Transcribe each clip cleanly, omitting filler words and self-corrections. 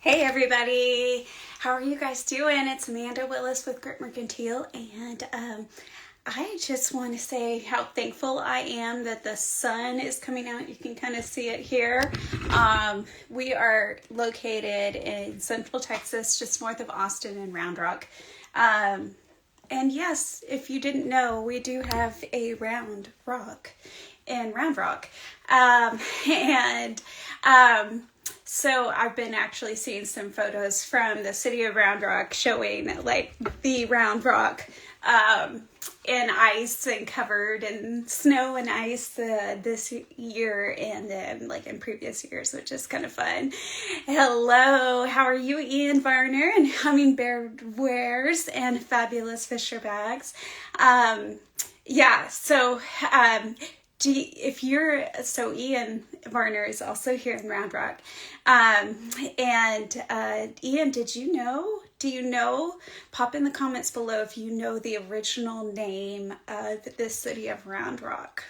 Hey everybody, how are you guys doing? It's Amanda Willis with Grit Mercantile, and I just want to say how thankful I am that the sun is coming out. You can kind of see it here. We are located in Central Texas, just north of Austin in Round Rock. And yes, if you didn't know, we do have a Round Rock in Round Rock. So I've been actually seeing some photos from the city of Round Rock showing like the Round Rock in ice and covered in snow and ice this year and then like in previous years, which is kind of fun. Hello, how are you, Ian Varner and Hummingbird Wares and Fabulous Fisher Bags? Ian Varner is also here in Round Rock. Ian, do you know, pop in the comments below if you know the original name of the city of Round Rock.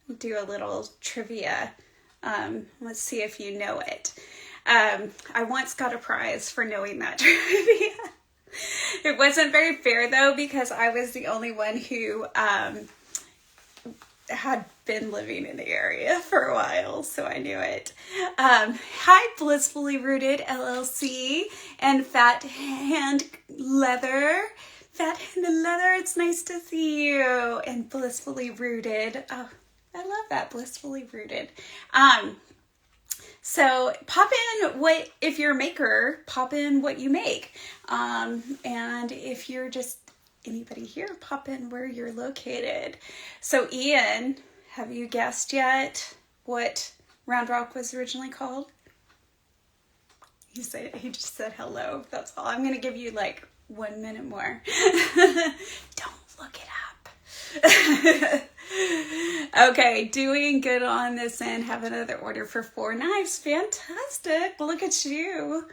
We'll do a little trivia. Let's see if you know it. I once got a prize for knowing that trivia. It wasn't very fair though, because I was the only one who, had been living in the area for a while, so I knew it. Hi, Blissfully Rooted LLC and Fat Hand Leather. Fat Hand Leather, it's nice to see you. And Blissfully Rooted. Oh, I love that, Blissfully Rooted. So pop in if you're a maker, pop in what you make. And if you're just anybody here, pop in where you're located. So Ian, have you guessed yet what Round Rock was originally called? He just said hello. That's all. I'm going to give you like 1 minute more. Don't look it up. Okay, doing good on this end. Have another order for 4 knives. Fantastic. Look at you.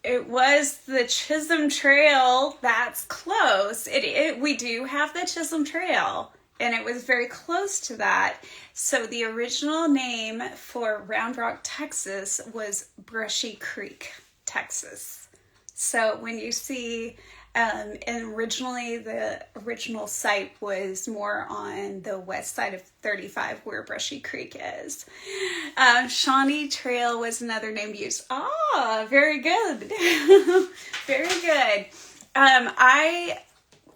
It was the Chisholm Trail. That's close. We do have the Chisholm Trail, and it was very close to that. So the original name for Round Rock, Texas was Brushy Creek, Texas. So when you see, and originally the original site was more on the west side of 35 where Brushy Creek is. Shawnee Trail was another name used. Ah, very good. Very good. I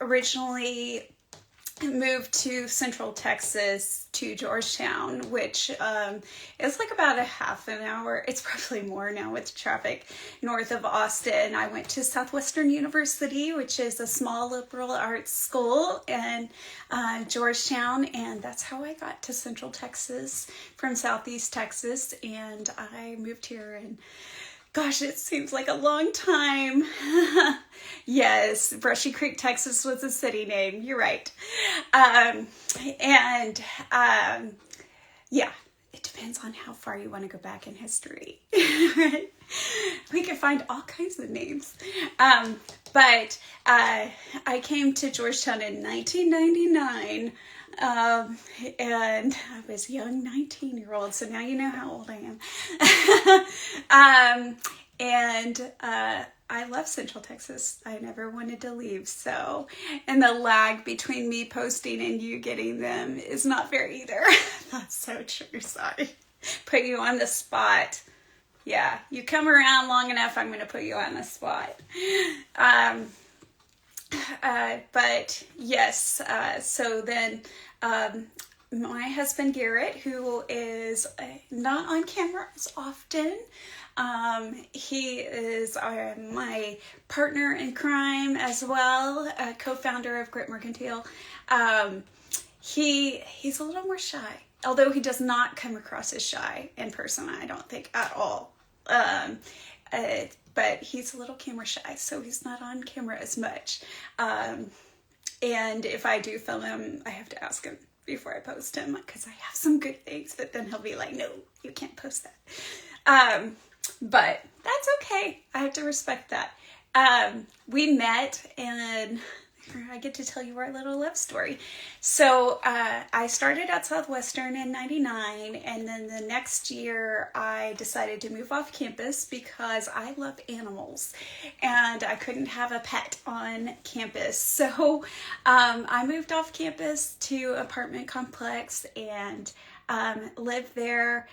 originally moved to Central Texas to Georgetown, which is like about a half an hour. It's probably more now with traffic north of Austin. I went to Southwestern University, which is a small liberal arts school in Georgetown, and that's how I got to Central Texas from Southeast Texas, and I moved here and gosh, it seems like a long time. Yes, Brushy Creek, Texas was a city name. You're right. Yeah, it depends on how far you want to go back in history. We can find all kinds of names. But I came to Georgetown in 1999. And I was a young 19-year-old, so now you know how old I am. I love Central Texas. I never wanted to leave, so, and the lag between me posting and you getting them is not fair either. That's so true, sorry. Put you on the spot. Yeah, you come around long enough, I'm going to put you on the spot. But yes, so then my husband Garret, who is not on camera as often, he is my partner in crime as well, co-founder of Grit Mercantile. He's a little more shy, although he does not come across as shy in person, I don't think at all. But he's a little camera shy, so he's not on camera as much. And if I do film him, I have to ask him before I post him, because I have some good things, but then he'll be like, no, you can't post that. But that's okay. I have to respect that. We met in I get to tell you our little love story. So I started at Southwestern in 99, and then the next year I decided to move off campus because I love animals and I couldn't have a pet on campus. So I moved off campus to apartment complex and lived there.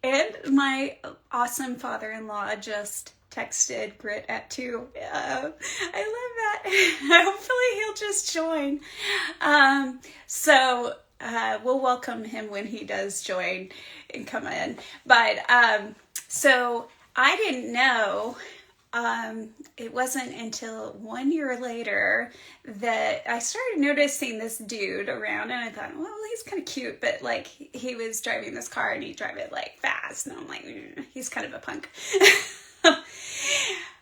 And my awesome father-in-law just texted Grit at 2. I love that. Hopefully he'll just join. So we'll welcome him when he does join and come in. But so I didn't know. It wasn't until 1 year later that I started noticing this dude around, and I thought, well, he's kind of cute, but like he was driving this car and he'd drive it like fast, and I'm like, he's kind of a punk.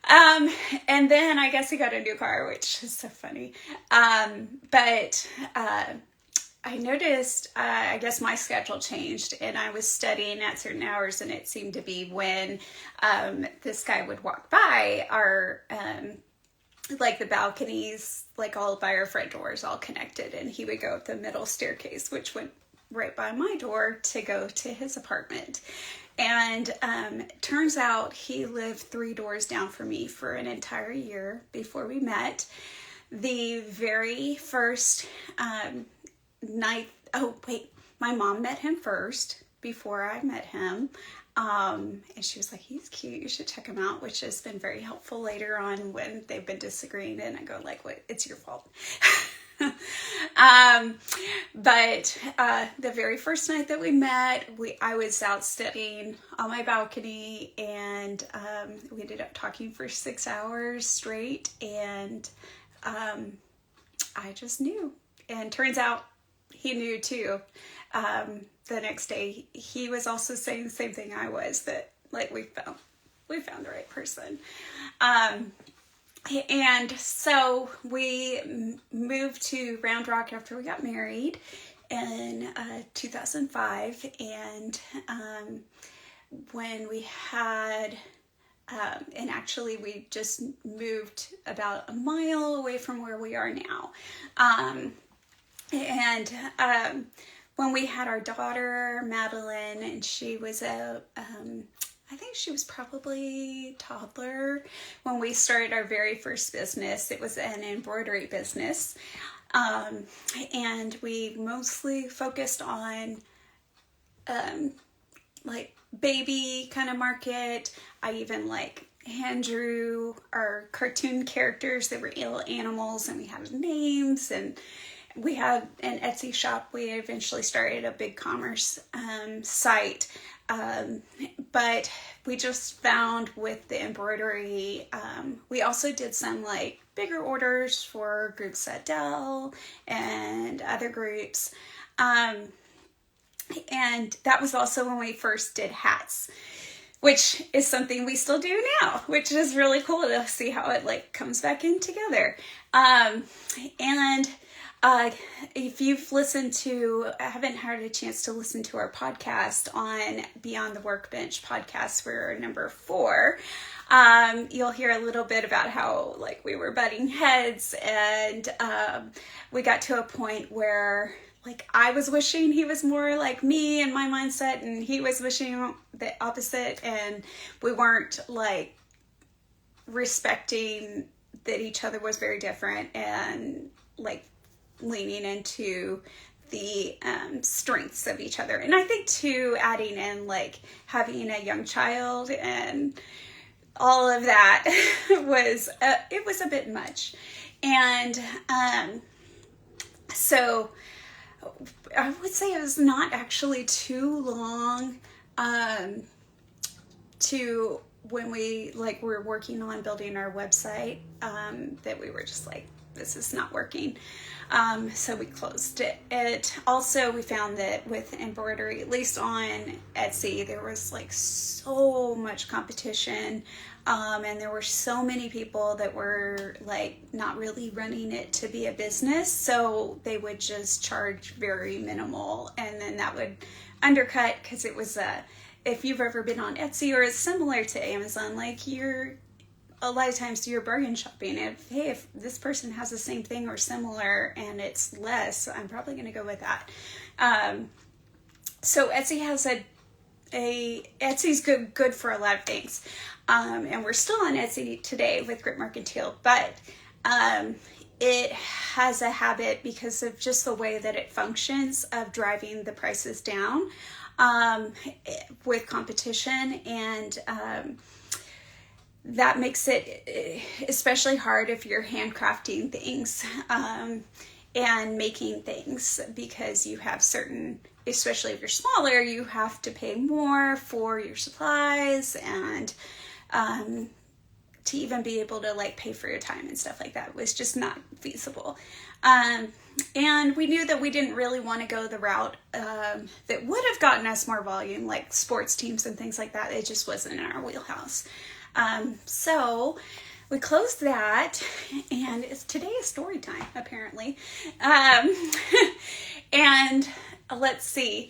And then I guess he got a new car, which is so funny. But I noticed, I guess my schedule changed, and I was studying at certain hours, and it seemed to be when this guy would walk by our, like the balconies, like all by our front doors, all connected, and he would go up the middle staircase, which went right by my door to go to his apartment. And turns out he lived 3 doors down from me for an entire year before we met. The very first night, my mom met him first before I met him. And she was like, he's cute, you should check him out, which has been very helpful later on when they've been disagreeing, and I go like, what, it's your fault. But the very first night that we met, I was out studying on my balcony, and we ended up talking for 6 hours straight, and I just knew. And turns out he knew too. The next day, he was also saying the same thing I was, that like we found the right person. And so we moved to Round Rock after we got married in 2005. And when we had, and actually we just moved about a mile away from where we are now. When we had our daughter, Madeline, and she was I think she was probably toddler when we started our very first business. It was an embroidery business. And we mostly focused on like baby kind of market. I even like hand drew our cartoon characters that were little animals, and we had names, and we had an Etsy shop. We eventually started a big commerce site. But we just found with the embroidery, we also did some like bigger orders for groups at Dell and other groups. And that was also when we first did hats, which is something we still do now, which is really cool to see how it like comes back in together. If you've listened to, I haven't had a chance to listen to our podcast on Beyond the Workbench podcast, we're number 4. You'll hear a little bit about how like we were butting heads, and we got to a point where like I was wishing he was more like me and my mindset, and he was wishing the opposite, and we weren't like respecting that each other was very different, and like leaning into the strengths of each other. And I think too, adding in like having a young child and all of that was it was a bit much. And so I would say it was not actually too long to when we like were working on building our website that we were just like, this is not working. So we closed it. Also, we found that with embroidery, at least on Etsy, there was like so much competition. And there were so many people that were like not really running it to be a business. So they would just charge very minimal, and then that would undercut, because it was if you've ever been on Etsy or it's similar to Amazon, like you're a lot of times you're bargain shopping. If this person has the same thing or similar and it's less, I'm probably going to go with that. So Etsy has Etsy's good for a lot of things. And we're still on Etsy today with Grit Mercantile, but it has a habit, because of just the way that it functions, of driving the prices down with competition, and that makes it especially hard if you're handcrafting things and making things, because you have certain, especially if you're smaller, you have to pay more for your supplies, and to even be able to like pay for your time and stuff like that was just not feasible. And we knew that we didn't really want to go the route that would have gotten us more volume, like sports teams and things like that. It just wasn't in our wheelhouse. So we closed that, and today is story time, apparently. And let's see.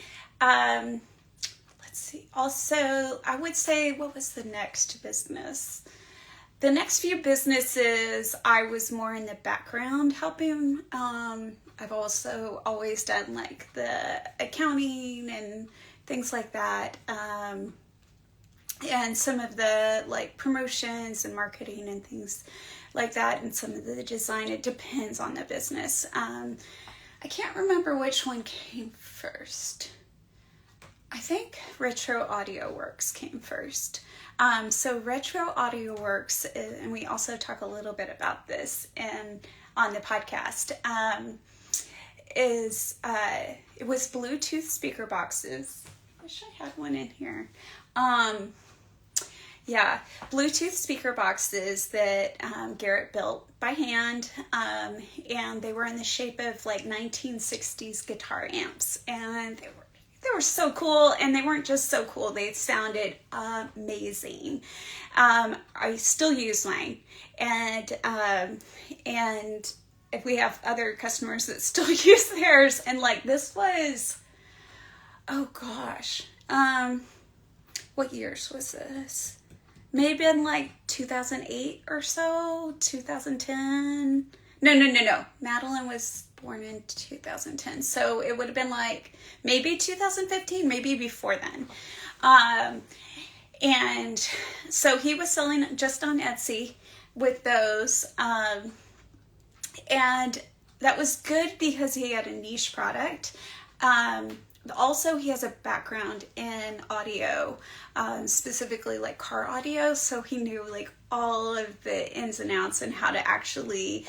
Also, I would say, what was the next business? The next few businesses, I was more in the background helping. I've also always done like the accounting and things like that. And some of the like promotions and marketing and things like that, and some of the design. It depends on the business. I can't remember which one came first. I think Retro Audio Works came first. So Retro Audio Works, and we also talk a little bit about this on the podcast, it was Bluetooth speaker boxes. I wish I had one in here. Bluetooth speaker boxes that Garret built by hand, and they were in the shape of like 1960s guitar amps, and they were so cool, and they weren't just so cool, they sounded amazing. I still use mine, and if we have other customers that still use theirs, and like this was, oh gosh, what years was this? Maybe in like 2008 or so, 2010. No. Madeline was born in 2010. So it would have been like maybe 2015, maybe before then. And so he was selling just on Etsy with those. And that was good because he had a niche product. Also, he has a background in audio, specifically like car audio, so he knew like all of the ins and outs and how to actually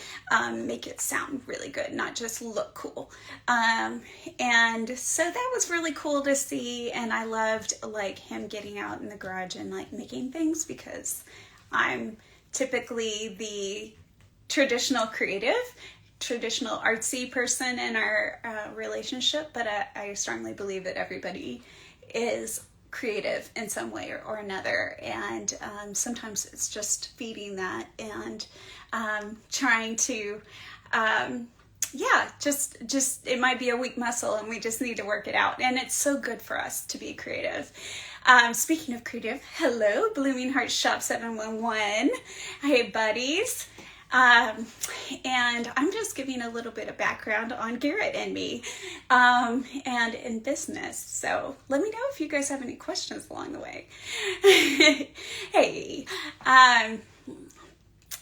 make it sound really good, not just look cool. And so that was really cool to see, and I loved like him getting out in the garage and like making things, because I'm typically the traditional artsy person in our relationship, but I strongly believe that everybody is creative in some way or another, and sometimes it's just feeding that and trying to just it might be a weak muscle, and we just need to work it out, and it's so good for us to be creative. Speaking of creative, hello, Blooming Heart Shop 711. Hey buddies. And I'm just giving a little bit of background on Garret and me, and in business. So let me know if you guys have any questions along the way. Hey,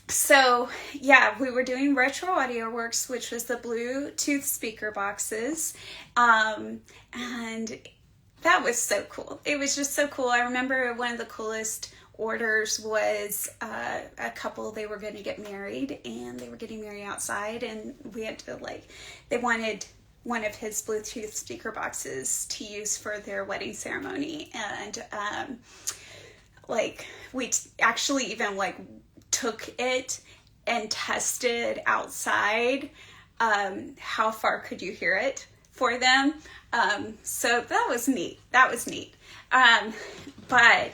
so yeah, we were doing Retro Audio Works, which was the Bluetooth speaker boxes. And that was so cool. It was just so cool. I remember one of the coolest orders was a couple. They were going to get married, and they were getting married outside, and we had to they wanted one of his Bluetooth speaker boxes to use for their wedding ceremony, and we actually even took it and tested outside how far could you hear it for them. So that was neat. But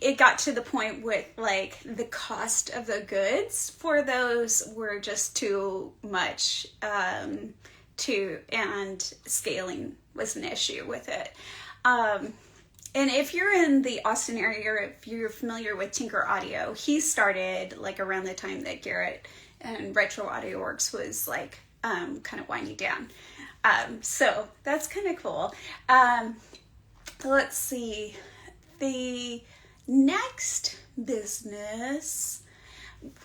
it got to the point with the cost of the goods for those were just too much, and scaling was an issue with it. and if you're in the Austin area, or if you're familiar with Tinker Audio, he started like around the time that Garret and Retro Audio Works was like kind of winding down. So that's kind of cool. Let's see. The next business,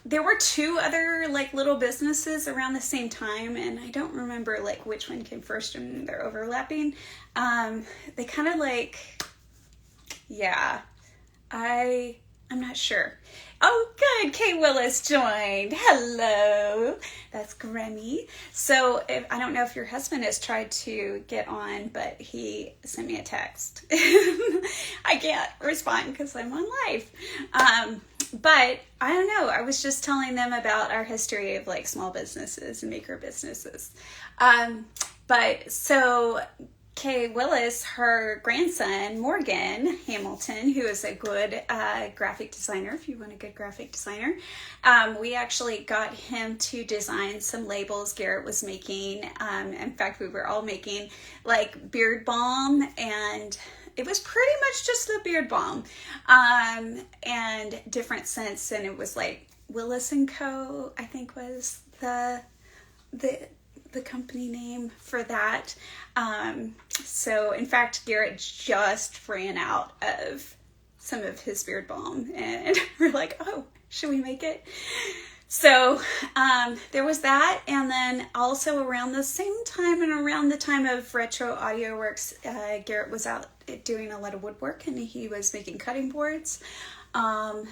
there were two other like little businesses around the same time, and I don't remember like which one came first, and they're overlapping. They kind of like, yeah, I'm not sure. Oh, good. Kay Willis joined. Hello. That's Grammy. So I don't know if your husband has tried to get on, but he sent me a text. I can't respond because I'm on live. But I don't know. I was just telling them about our history of like small businesses and maker businesses. But so Kay Willis, her grandson, Morgan Hamilton, who is a good graphic designer, if you want a good graphic designer, we actually got him to design some labels Garret was making. In fact, we were all making like beard balm, and it was pretty much just the beard balm and different scents, and it was like Willis & Co., I think was the company name for that. So in fact, Garret just ran out of some of his beard balm, and we're like, oh, should we make it? So there was that. And then also around the same time and around the time of Retro Audio Works, Garret was out doing a lot of woodwork, and he was making cutting boards.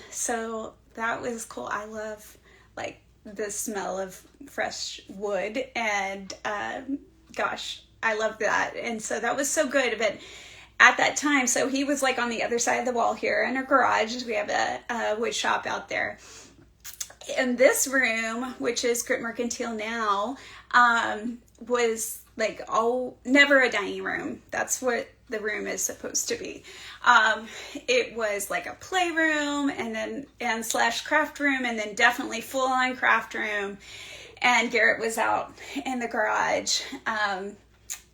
So that was cool. I love like the smell of fresh wood, and gosh, I love that. And so that was so good. But at that time, so he was like on the other side of the wall here in our garage. We have a wood shop out there. And this room, which is Grit Mercantile now, was like never a dining room. That's what the room is supposed to be. It was like a playroom and slash craft room, and then definitely full on craft room. And Garret was out in the garage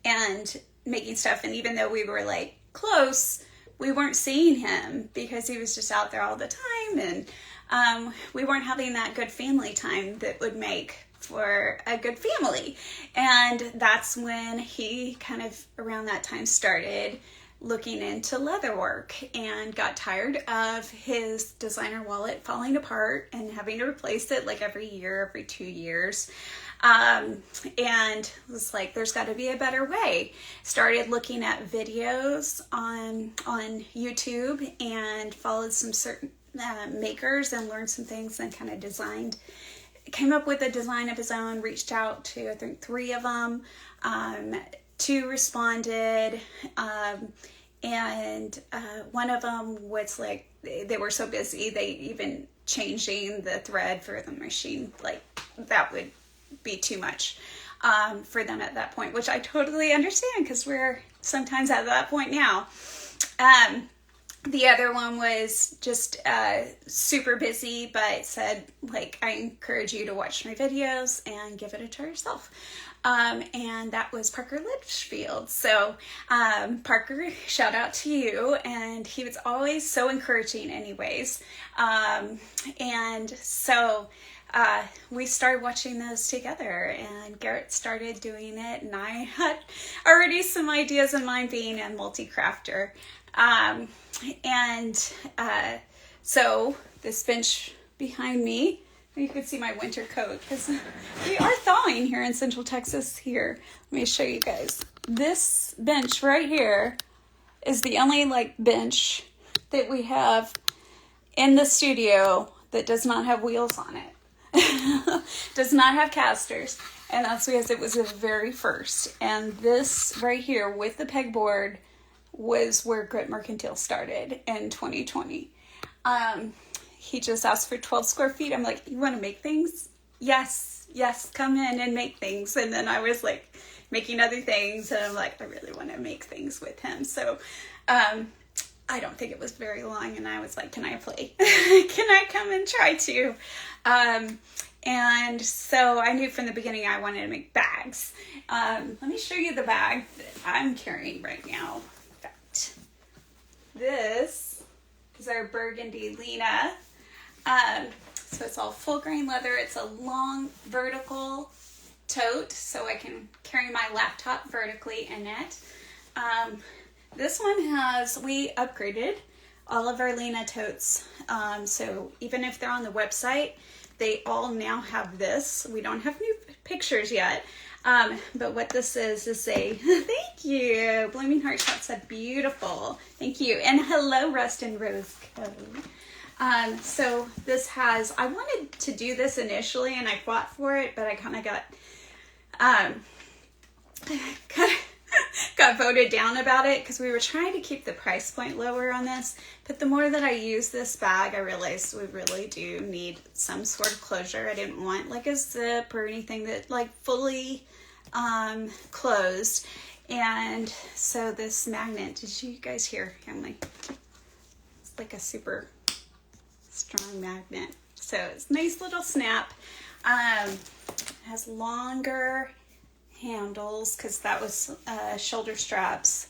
and making stuff. And even though we were like close, we weren't seeing him because he was just out there all the time, and we weren't having that good family time that would make for a good family. And that's when he kind of around that time started looking into leatherwork and got tired of his designer wallet falling apart and having to replace it like every year, every 2 years. And was like, there's got to be a better way. Started looking at videos on YouTube and followed some certain makers and learned some things, and kind of came up with a design of his own, reached out to I think 3 of them. 2 responded, and one of them was like, they were so busy, they even changing the thread for the machine, like that would be too much for them at that point, which I totally understand because we're sometimes at that point now. The other one was just super busy, but said, like, I encourage you to watch my videos and give it a try yourself. And that was Parker Litchfield. So Parker, shout out to you. And he was always so encouraging anyways. And so we started watching those together, and Garret started doing it, and I had already some ideas in mind being a multi-crafter. So this bench behind me, you can see my winter coat because we are thawing here in Central Texas here. Let me show you guys. This bench right here is the only like bench that we have in the studio that does not have wheels on it. Does not have casters. And that's because it was the very first. And this right here with the pegboard was where Grit Mercantile started in 2020. He just asked for 12 square feet. I'm like, you want to make things? Yes, come in and make things. And then I was like making other things, and I'm like, I really want to make things with him. So I don't think it was very long, and I was like, can I play? Can I come and try to? And so I knew from the beginning I wanted to make bags. Let me show you the bag that I'm carrying right now. this is our burgundy Lena. So it's all full grain leather. It's a long vertical tote, so I can carry my laptop vertically in it. This one we upgraded all of our Lena totes. So even if they're on the website, they all now have this. We don't have new pictures yet. But what this is a, thank you. Blooming Heart Shop said beautiful. Thank you. And hello, Rust and Rose Code. So this has, I wanted to do this initially and I fought for it, but I kind of got voted down about it because we were trying to keep the price point lower on this. But the more that I use this bag, I realized we really do need some sort of closure. I didn't want like a zip or anything that like fully closed. And so this magnet, did you guys hear? It's like a super strong magnet. So it's a nice little snap. It has longer handles because that was shoulder straps,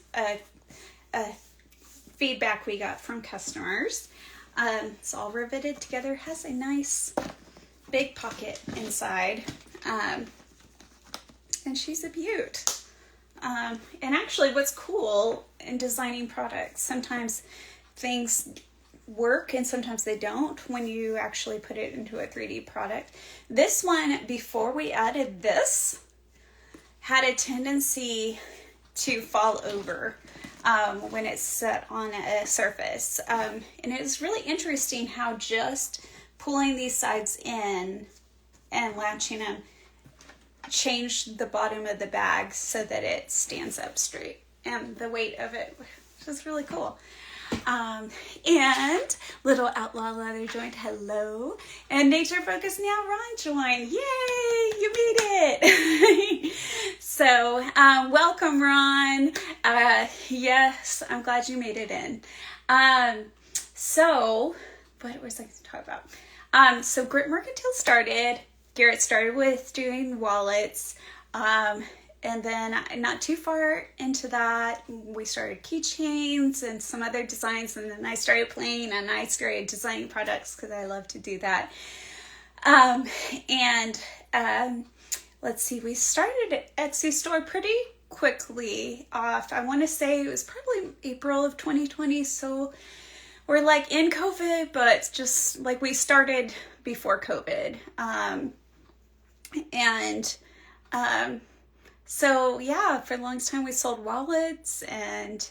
feedback we got from customers. It's all riveted together. Has a nice big pocket inside, and she's a beaut. And actually what's cool in designing products, sometimes things work and sometimes they don't when you actually put it into a 3D product. This one, before we added this, had a tendency to fall over when it's set on a surface. And it was really interesting how just pulling these sides in and latching them changed the bottom of the bag so that it stands up straight. And the weight of it was really cool. And little outlaw leather joint, hello. And Nature Focus Now, Ron joined. Yay, you made it. So, welcome, Ron. Yes, I'm glad you made it in. So, what was I going to talk about? So Grit Mercantile started. Garret started with doing wallets. And then not too far into that, we started keychains and some other designs. And then I started playing and I started designing products because I love to do that. Let's see, we started an Etsy store pretty quickly off. I want to say it was probably April of 2020. So we're like in COVID, but just like we started before COVID. So yeah, for the longest time we sold wallets and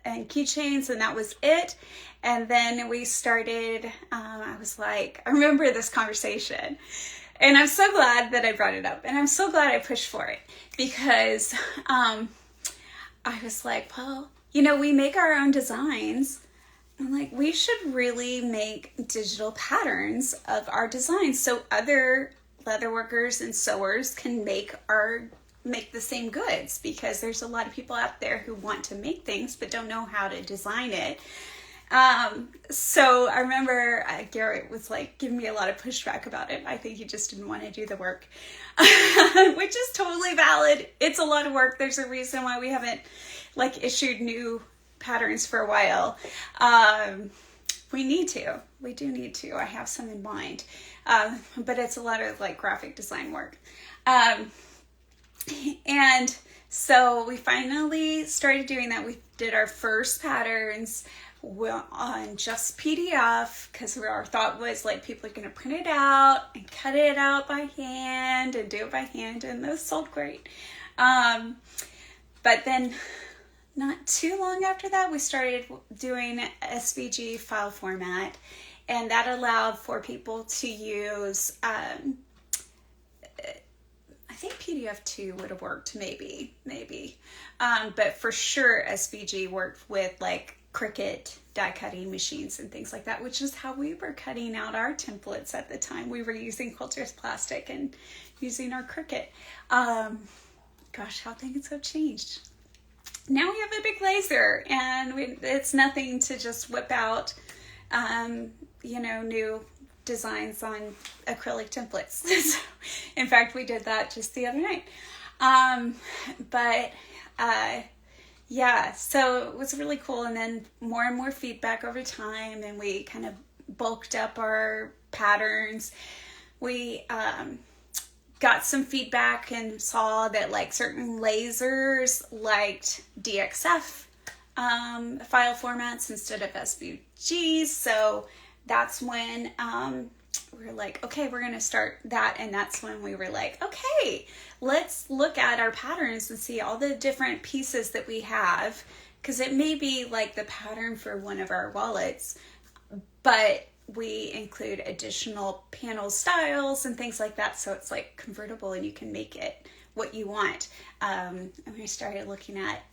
keychains, and that was it. And then we started, I remember this conversation, and I'm so glad that I brought it up, and I'm so glad I pushed for it, because I was like, well, we make our own designs. I'm like, we should really make digital patterns of our designs so other leatherworkers and sewers can make the same goods, because there's a lot of people out there who want to make things but don't know how to design it. So I remember Garret was like giving me a lot of pushback about it. I think he just didn't want to do the work, which is totally valid. It's a lot of work. There's a reason why we haven't issued new patterns for a while. We do need to. I have some in mind. But it's a lot of graphic design work. And so we finally started doing that. We did our first patterns on just PDF, because our thought was people are going to print it out and cut it out by hand and do it by hand, and those sold great. But then not too long after that, we started doing SVG file format, and that allowed for people to use I think PDF 2 would have worked, maybe. But for sure, SVG worked with Cricut die cutting machines and things like that, which is how we were cutting out our templates at the time. We were using quilter's plastic and using our Cricut. Gosh, how things have changed. Now we have a big laser, and it's nothing to just whip out, new designs on acrylic templates. In fact, we did that just the other night. Yeah, so it was really cool. And then more and more feedback over time, and we kind of bulked up our patterns. We got some feedback and saw that like certain lasers liked DXF file formats instead of SVGs. So that's when we were like, okay, we're going to start that. And that's when we were like, okay, let's look at our patterns and see all the different pieces that we have. Because it may be like the pattern for one of our wallets, but we include additional panel styles and things like that. So it's like convertible and you can make it what you want. And we started looking at,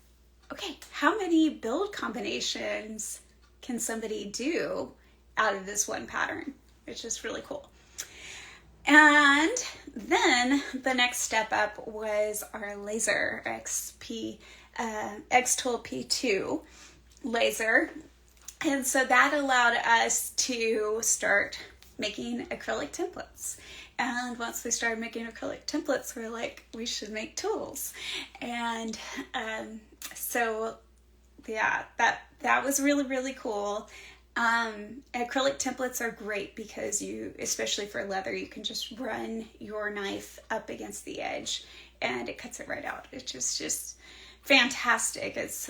okay, how many build combinations can somebody do out of this one pattern? Which is really cool. And then the next step up was our laser X-Tool P2 laser. And so that allowed us to start making acrylic templates. And once we started making acrylic templates, we were like, we should make tools. And so yeah, that was really, really cool. Acrylic templates are great because you, especially for leather, you can just run your knife up against the edge and it cuts it right out. It's just fantastic. It's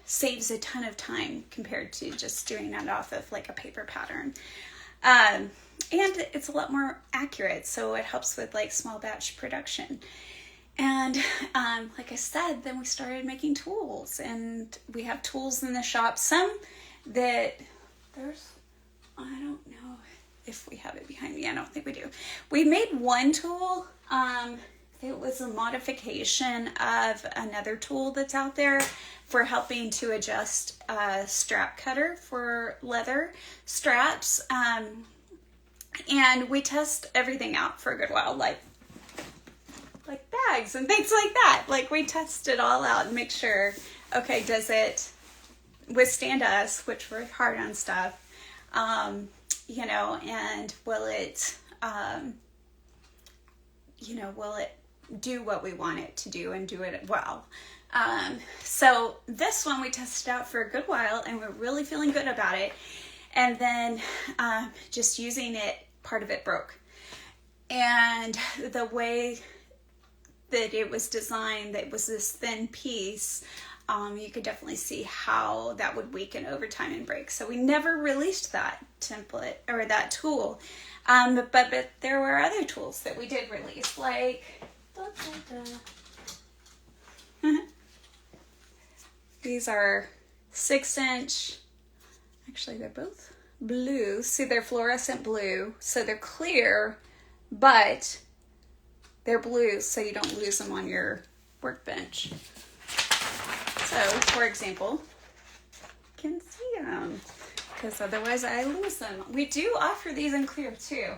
saves a ton of time compared to just doing it off of like a paper pattern. And it's a lot more accurate, so it helps with like small batch production. And like I said, then we started making tools, and we have tools in the shop. Some that I don't know if we have it behind me. I don't think we do. We made one tool. It was a modification of another tool that's out there for helping to adjust a strap cutter for leather straps. And we test everything out for a good while, like bags and things like that. Like we test it all out and make sure, okay, does it withstand us, which we're hard on stuff, you know, and will it do what we want it to do and do it well. So this one we tested out for a good while and we're really feeling good about it. And then just using it, part of it broke. And the way that it was designed, that it was this thin piece, you could definitely see how that would weaken over time and break. So we never released that template or that tool. But there were other tools that we did release, like these are 6-inch, actually they're both blue. See, they're fluorescent blue, so they're clear, but they're blue, so you don't lose them on your workbench. So, for example, you can see them, because otherwise I lose them. We do offer these in clear too.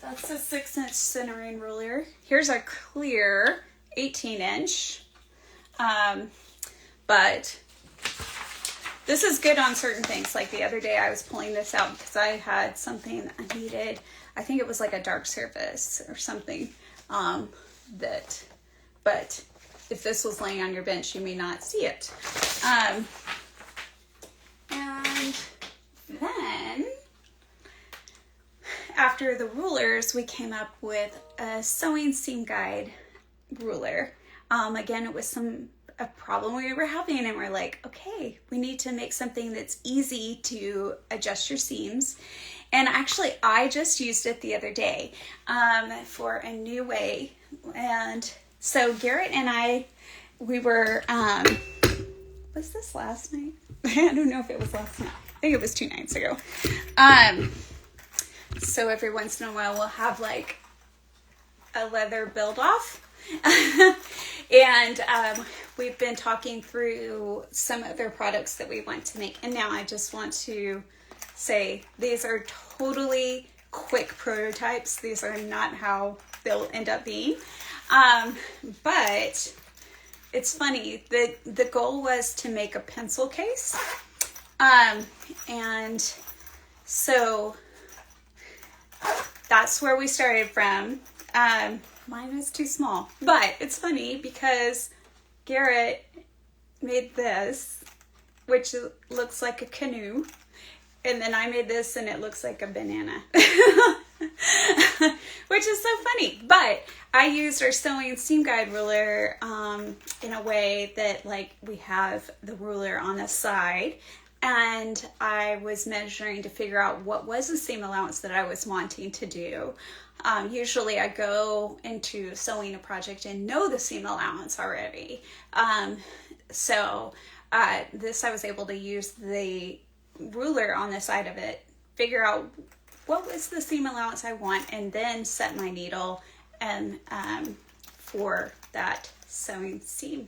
That's a 6-inch centering ruler. Here's a clear 18-inch. But this is good on certain things. Like the other day I was pulling this out because I had something I needed. I think it was like a dark surface or something. But if this was laying on your bench, you may not see it. And then after the rulers, we came up with a sewing seam guide ruler. Again, it was a problem we were having, and we're like, okay, we need to make something that's easy to adjust your seams. And actually, I just used it the other day for a new way. And so Garret and I, we were, was this last night? I don't know if it was last night. I think it was 2 nights ago. So every once in a while, we'll have like a leather build off. And we've been talking through some other products that we want to make. And now I just want to say these are totally quick prototypes. These are not how they'll end up being. But it's funny. The goal was to make a pencil case. And so that's where we started from. Mine was too small, but it's funny because Garret made this, which looks like a canoe. And then I made this and it looks like a banana. Which is so funny. But I used our sewing seam guide ruler in a way that, like, we have the ruler on the side. And I was measuring to figure out what was the seam allowance that I was wanting to do. Usually I go into sewing a project and know the seam allowance already. So this I was able to use the ruler on the side of it, figure out what was the seam allowance I want, and then set my needle and for that sewing seam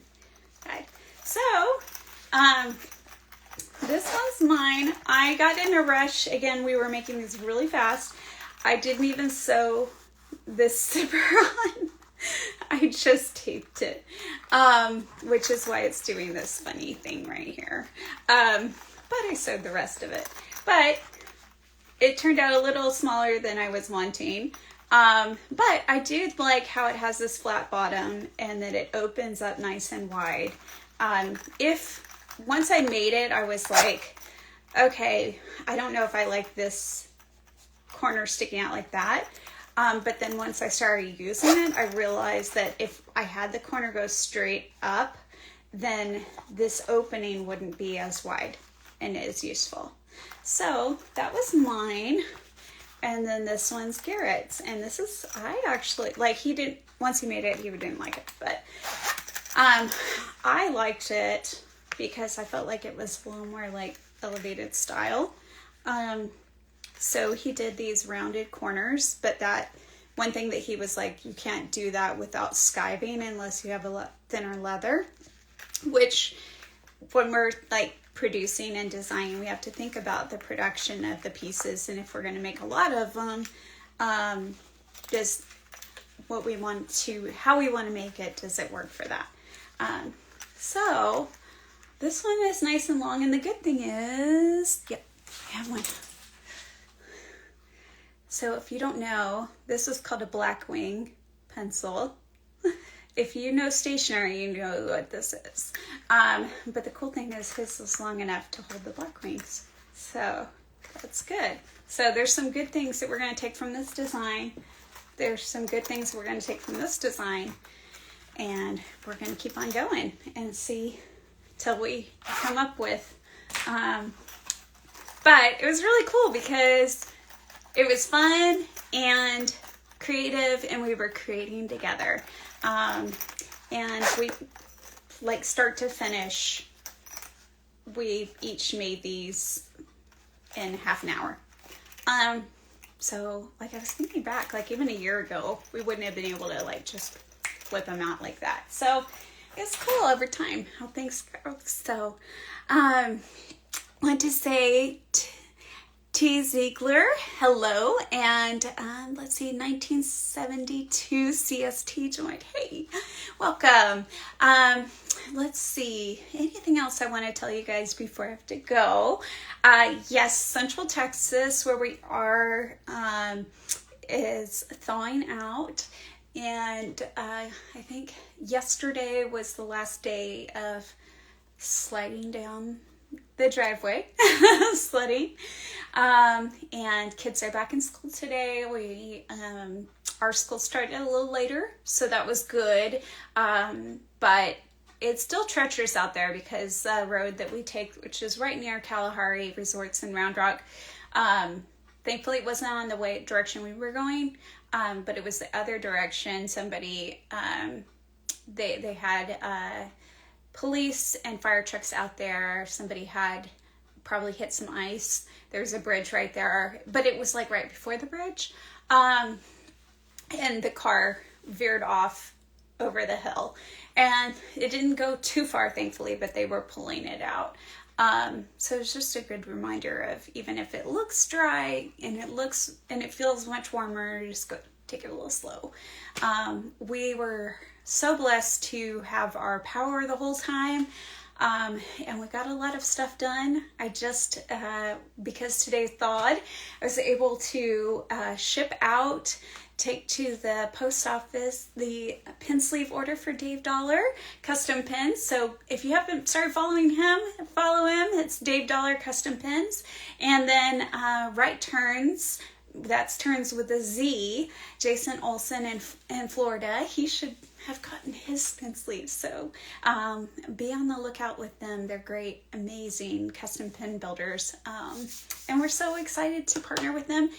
guide. So this one's mine. I got in a rush. Again, we were making these really fast. I didn't even sew this zipper on. I just taped it, which is why it's doing this funny thing right here. But I sewed the rest of it. But it turned out a little smaller than I was wanting. But I do like how it has this flat bottom and that it opens up nice and wide. Once I made it, I was like, okay, I don't know if I like this corner sticking out like that. But then once I started using it, I realized that if I had the corner go straight up, then this opening wouldn't be as wide and as useful. So that was mine. And then this one's Garrett's. And this is, I actually, like, once he made it, he didn't like it. But I liked it because I felt like it was a little more like elevated style. So he did these rounded corners, but that one thing that he was like, you can't do that without skiving unless you have a thinner leather, which when we're like producing and designing, we have to think about the production of the pieces. And if we're going to make a lot of them, how we want to make it, does it work for that? So this one is nice and long. And the good thing is, yep, I have one. So if you don't know, this is called a Blackwing pencil. If you know stationery, you know what this is. But the cool thing is his is long enough to hold the Blackwings. So that's good. So there's some good things that we're going to take from this design. There's some good things we're going to take from this design. And we're going to keep on going and see till we come up with. But it was really cool because it was fun and creative, and we were creating together. And we, like, start to finish, we each made these in half an hour. So, like, I was thinking back, like, even a year ago, we wouldn't have been able to, like, just flip them out like that. So, it's cool over time how things go. So, want to say T. Ziegler, hello, and let's see, 1972 CST joined. Hey, welcome. Let's see, anything else I want to tell you guys before I have to go? Yes, Central Texas, where we are, is thawing out, and I think yesterday was the last day of sliding down the driveway, sledding, and kids are back in school today. Our school started a little later, so that was good, but it's still treacherous out there because the road that we take, which is right near Kalahari Resorts in Round Rock, thankfully it wasn't on the direction we were going, but it was the other direction. Somebody, they had police and fire trucks out there. Somebody had probably hit some ice. There's a bridge right there, but it was like right before the bridge. And the car veered off over the hill, and it didn't go too far, thankfully, but they were pulling it out. So it's just a good reminder of, even if it looks dry and it feels much warmer, just go take it a little slow. We were so blessed to have our power the whole time, and we got a lot of stuff done. I just, because today thawed, I was able to ship out take to the post office the pin sleeve order for Dave Dollar custom pins. So if you haven't started following him, follow him. It's Dave Dollar Custom Pins. And then Right Turns, that's Turns with a Z, Jason Olson in Florida. He should have gotten his pin sleeves. So be on the lookout with them. They're great, amazing custom pin builders. And we're so excited to partner with them.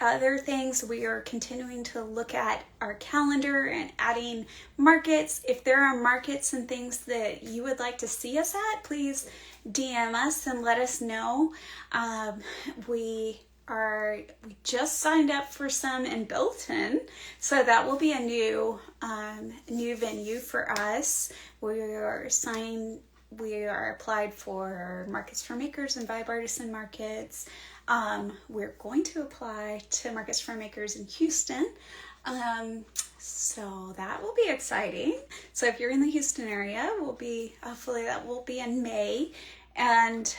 Other things, we are continuing to look at our calendar and adding markets. If there are markets and things that you would like to see us at, please DM us and let us know. We just signed up for some in Belton, so that will be a new venue for us. We are applied for Markets for Makers and Vibe Artisan Markets. We're going to apply to Markets for Makers in Houston. So that will be exciting. So if you're in the Houston area, hopefully that will be in May. And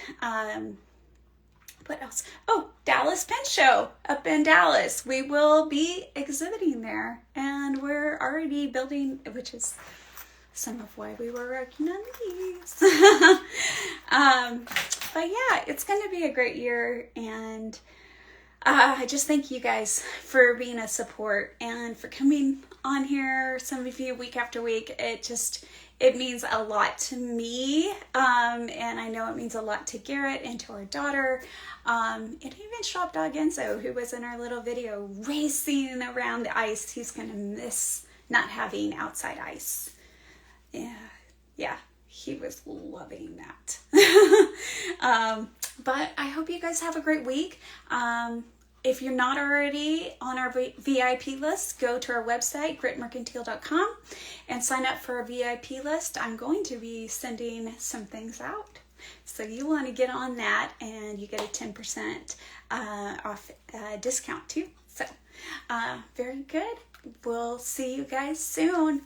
what else? Oh, Dallas Pen Show up in Dallas. We will be exhibiting there, and we're already building, which is some of why we were working on these. But yeah, it's going to be a great year, and I just thank you guys for being a support and for coming on here, some of you, week after week. It means a lot to me, and I know it means a lot to Garret and to our daughter, and even Shop Dog Enzo, who was in our little video racing around the ice. He's going to miss not having outside ice. Yeah, he was loving that. But I hope you guys have a great week. If you're not already on our VIP list, go to our website, gritmercantile.com, and sign up for our VIP list. I'm going to be sending some things out. So you want to get on that, and you get a 10% off discount too. So very good. We'll see you guys soon.